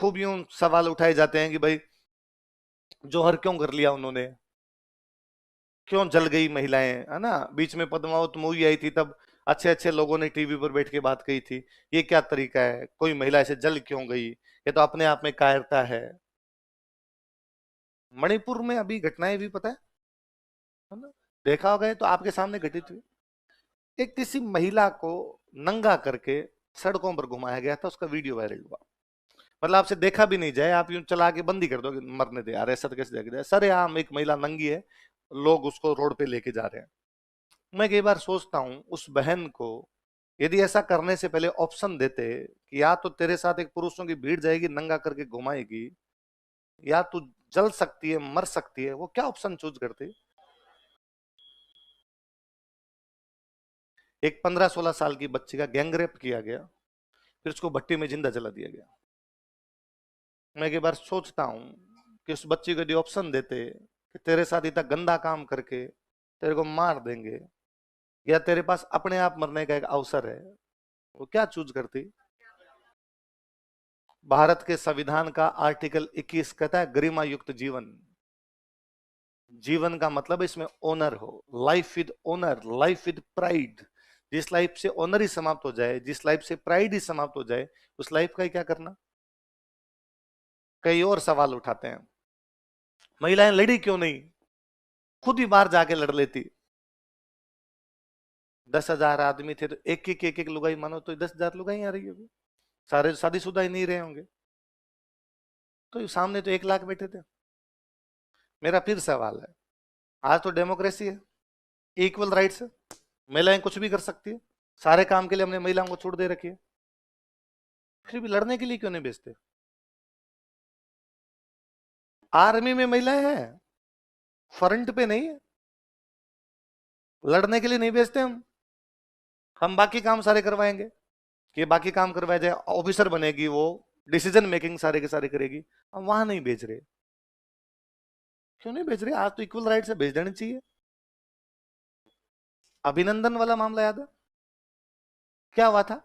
खूब यूं सवाल उठाए जाते हैं कि भाई जौहर क्यों कर लिया उन्होंने, क्यों जल गई महिलाएं, है ना। बीच में पद्मावत मूवी आई थी, तब अच्छे अच्छे लोगों ने टीवी पर बैठ के बात कही थी, ये क्या तरीका है, कोई महिला ऐसे जल क्यों गई, ये तो अपने आप में कायरता है। मणिपुर में अभी घटनाएं भी पता है ना, देखा होगा, ये तो आपके सामने घटित हुई। एक किसी महिला को नंगा करके सड़कों पर घुमाया गया था, उसका वीडियो वायरल हुआ। मतलब आपसे देखा भी नहीं जाए, आप यूं चला के बंद ही कर दो कि मरने दे यार, ऐसा तो कैसे देखा जाए। सरेआम एक महिला नंगी है, लोग उसको रोड पे लेके जा रहे हैं। मैं कई बार सोचता हूं उस बहन को, यदि ऐसा करने से पहले ऑप्शन देते कि या तो तेरे साथ एक पुरुषों की भीड़ जाएगी नंगा करके घुमाएगी, या तू जल सकती है, मर सकती है, वो क्या ऑप्शन चूज करती। एक 15-16 साल की बच्ची का गैंगरेप किया गया, फिर उसको भट्टी में जिंदा जला दिया गया। मैं कई बार सोचता हूं कि उस बच्ची को यदि ऑप्शन देते कि तेरे साथ इतना गंदा काम करके तेरे को मार देंगे, या तेरे पास अपने आप मरने का एक अवसर है, वो क्या चूज करती। भारत के संविधान का आर्टिकल 21 कहता है गरिमा युक्त जीवन। जीवन का मतलब इसमें ओनर हो, life with owner, life with pride. जिस लाइफ से ओनर ही समाप्त हो जाए, जिस लाइफ से प्राइड ही समाप्त हो जाए, उस लाइफ का ही क्या करना। कई और सवाल उठाते हैं, महिलाएं लड़ी क्यों नहीं, खुद ही बाहर जाके लड़ लेती। 10,000 आदमी थे तो एक एक लुगाई मानो तो 10,000 लुगाई आ रही होगी, सारे शादीशुदा ही नहीं रहे होंगे, तो सामने तो 1 लाख बैठे थे। मेरा फिर सवाल है, आज तो डेमोक्रेसी है, इक्वल राइट्स है, महिलाएं कुछ भी कर सकती है, सारे काम के लिए हमने महिलाओं को छूट दे रखी है, फिर भी लड़ने के लिए क्यों नहीं भेजते। आर्मी में महिलाएं हैं, फ्रंट पे नहीं है, लड़ने के लिए नहीं भेजते हम बाकी काम सारे करवाएंगे, कि बाकी काम करवाया जाए, ऑफिसर बनेगी वो, डिसीजन मेकिंग सारे के सारे करेगी। हम वहां नहीं भेज रहे, क्यों नहीं भेज रहे, आज तो इक्वल राइट से भेज देनी चाहिए। अभिनंदन वाला मामला याद है, क्या हुआ था।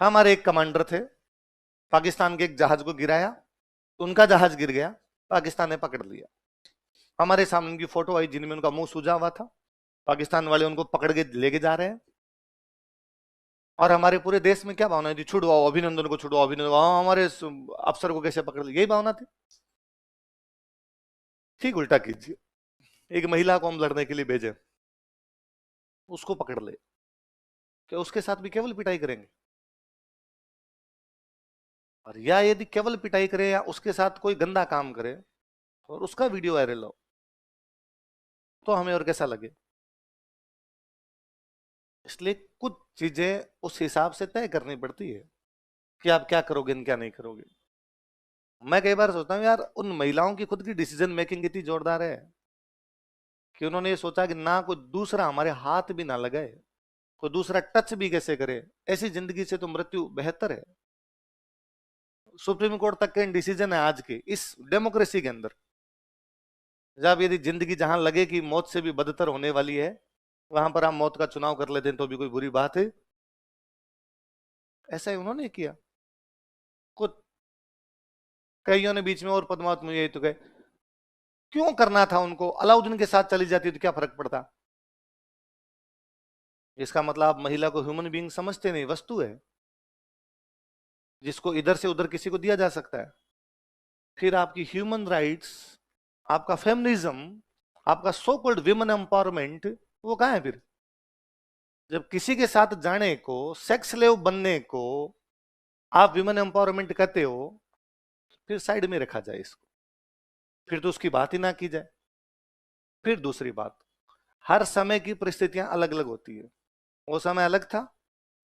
हमारे एक कमांडर थे, पाकिस्तान के एक जहाज को गिराया, उनका जहाज गिर गया, पाकिस्तान ने पकड़ लिया। हमारे सामने उनकी फोटो आई जिनमें उनका मुंह सूजा हुआ था, पाकिस्तान वाले उनको पकड़ के लेके जा रहे हैं। और हमारे पूरे देश में क्या भावना थी, छुड़वाओ अभिनंदन को, छुड़वाओ अभिनंदन, हमारे अफसर को कैसे पकड़ लिया, यही भावना थी। ठीक उल्टा कीजिए, एक महिला को हम लड़ने के लिए भेजे, उसको पकड़ ले, क्या उसके साथ भी केवल पिटाई करेंगे। और या यदि केवल पिटाई करे या उसके साथ कोई गंदा काम करे और उसका वीडियो वायरल हो, तो हमें और कैसा लगे। इसलिए कुछ चीजें उस हिसाब से तय करनी पड़ती है कि आप क्या करोगे क्या नहीं करोगे। मैं कई बार सोचता हूँ यार, उन महिलाओं की खुद की डिसीजन मेकिंग इतनी जोरदार है कि उन्होंने ये सोचा कि ना कोई दूसरा हमारे हाथ भी ना लगाए, कोई दूसरा टच भी कैसे करे, ऐसी जिंदगी से तो मृत्यु बेहतर है। सुप्रीम कोर्ट तक के डिसीजन है आज के इस डेमोक्रेसी के अंदर, जब यदि जिंदगी जहां लगे कि मौत से भी बदतर होने वाली है, वहां पर हम मौत का चुनाव कर लेते हैं तो भी कोई बुरी बात है। ऐसा ही उन्होंने किया। कुछ कईयों ने बीच में और पद्मावत मुझे यही तो कहे, क्यों करना था उनको, अलाउद्दीन के साथ चली जाती तो क्या फर्क पड़ता। इसका मतलब आप महिला को ह्यूमन बीइंग समझते नहीं, वस्तु है जिसको इधर से उधर किसी को दिया जा सकता है। फिर आपकी ह्यूमन राइट्स, आपका फेमिनिज्म, आपका सो कॉल्ड विमेन एम्पावरमेंट, वो कहां है फिर। जब किसी के साथ जाने को, सेक्स लेव बनने को आप विमेन एम्पावरमेंट कहते हो, फिर साइड में रखा जाए इसको, फिर तो उसकी बात ही ना की जाए। फिर दूसरी बात, हर समय की परिस्थितियां अलग अलग होती है। वो समय अलग था,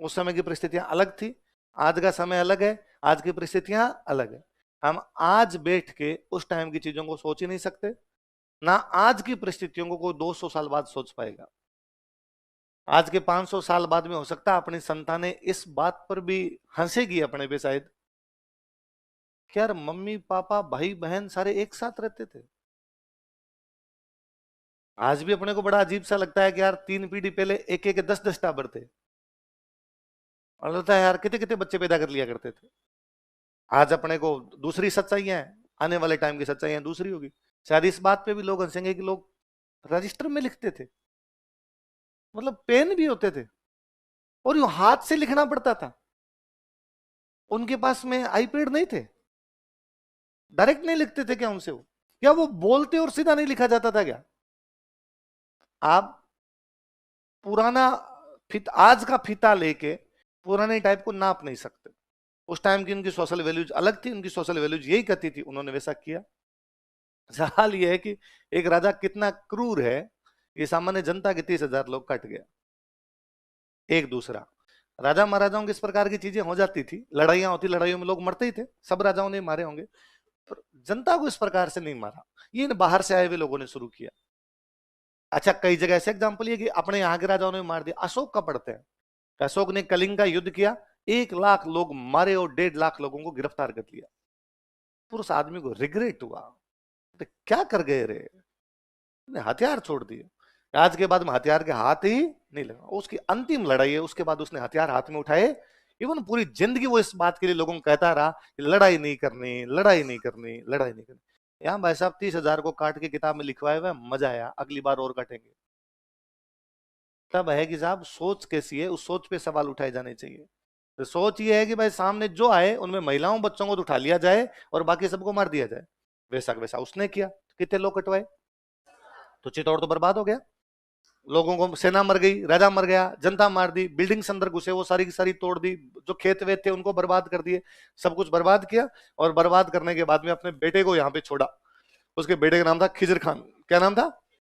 उस समय की परिस्थितियां अलग थी, आज का समय अलग है, आज की परिस्थितियां अलग है। हम आज बैठ के उस टाइम की चीजों को सोच ही नहीं सकते, ना आज की परिस्थितियों को कोई 200 साल बाद सोच पाएगा। आज के 500 साल बाद में हो सकता है अपनी संतानें इस बात पर भी हंसेगी अपने पे शायद, कि यार मम्मी पापा भाई बहन सारे एक साथ रहते थे। आज भी अपने को बड़ा अजीब सा लगता है कि यार 3 पीढ़ी पहले एक एक 10-10 टाबर थे, और लगता है यार कितने कितने बच्चे पैदा कर लिया करते थे। आज अपने को दूसरी सच्चाइयां हैं, आने वाले टाइम की सच्चाइयां दूसरी होगी। शायद इस बात पे भी लोग हंसेंगे कि लोग रजिस्टर में लिखते थे, मतलब पेन भी होते थे और यूं हाथ से लिखना पड़ता था। उनके पास में आईपैड नहीं थे, डायरेक्ट नहीं लिखते थे क्या उनसे? वो क्या वो बोलते और सीधा नहीं लिखा जाता था क्या? आप पुराना आज का फीता लेके पुराने टाइप को नाप नहीं सकते। उस टाइम की उनकी सोशल वैल्यूज अलग थी, उनकी सोशल वैल्यूज यही कहती थी, उन्होंने वैसा किया। हाल यह है कि एक राजा कितना क्रूर है, ये सामान्य जनता के 30,000 लोग कट गया। एक दूसरा राजा महाराजाओं की इस प्रकार की चीजें हो जाती थी, लड़ाइयां होती, लड़ाइयों में लोग मरते ही थे, सब राजाओं ने मारे होंगे, पर जनता को इस प्रकार से नहीं मारा, ये बाहर से आए हुए लोगों ने शुरू किया। अच्छा, कई जगह ऐसे एग्जाम्पल ये कि अपने यहाँ के राजाओं ने मार दिया। अशोक का पढ़ते हैं, अशोक ने कलिंग का युद्ध किया, 1 लाख लोग मारे और 1.5 लाख लोगों को गिरफ्तार कर लिया। फिर उस आदमी को रिग्रेट हुआ, तो क्या कर गए रे, ने हथियार छोड़ दिए। आज के बाद में हथियार के हाथ ही नहीं लगा। उसकी अंतिम लड़ाई है, उसके बाद उसने हथियार हाथ में उठाए। इवन पूरी जिंदगी वो इस बात के लिए लोगों को कहता रहा कि लड़ाई नहीं करनी, लड़ाई नहीं करनी, लड़ाई नहीं करनी। यहाँ भाई साहब 30,000 को काट के किताब में लिखवाए हुए, मजा आया, अगली बार और काटेंगे। तब है कि साहब सोच कैसी है, उस सोच पे सवाल उठाए जाने चाहिए। तो सोच ये है कि भाई सामने जो आए उनमें महिलाओं बच्चों को तो उठा लिया जाए और बाकी सबको मार दिया जाए। वैसा वैसा उसने किया, कितने लोग कटवाए, तो चित्तौड़ तो बर्बाद हो गया। लोगों को, सेना मर गई, राजा मर गया, जनता मार दी, बिल्डिंग्स अंदर घुसे वो सारी की सारी तोड़ दी, जो खेत वेत थे उनको बर्बाद कर दिए, सब कुछ बर्बाद किया। और बर्बाद करने के बाद में अपने बेटे को यहाँ पे छोड़ा। उसके बेटे का नाम था खिजर खान। क्या नाम था?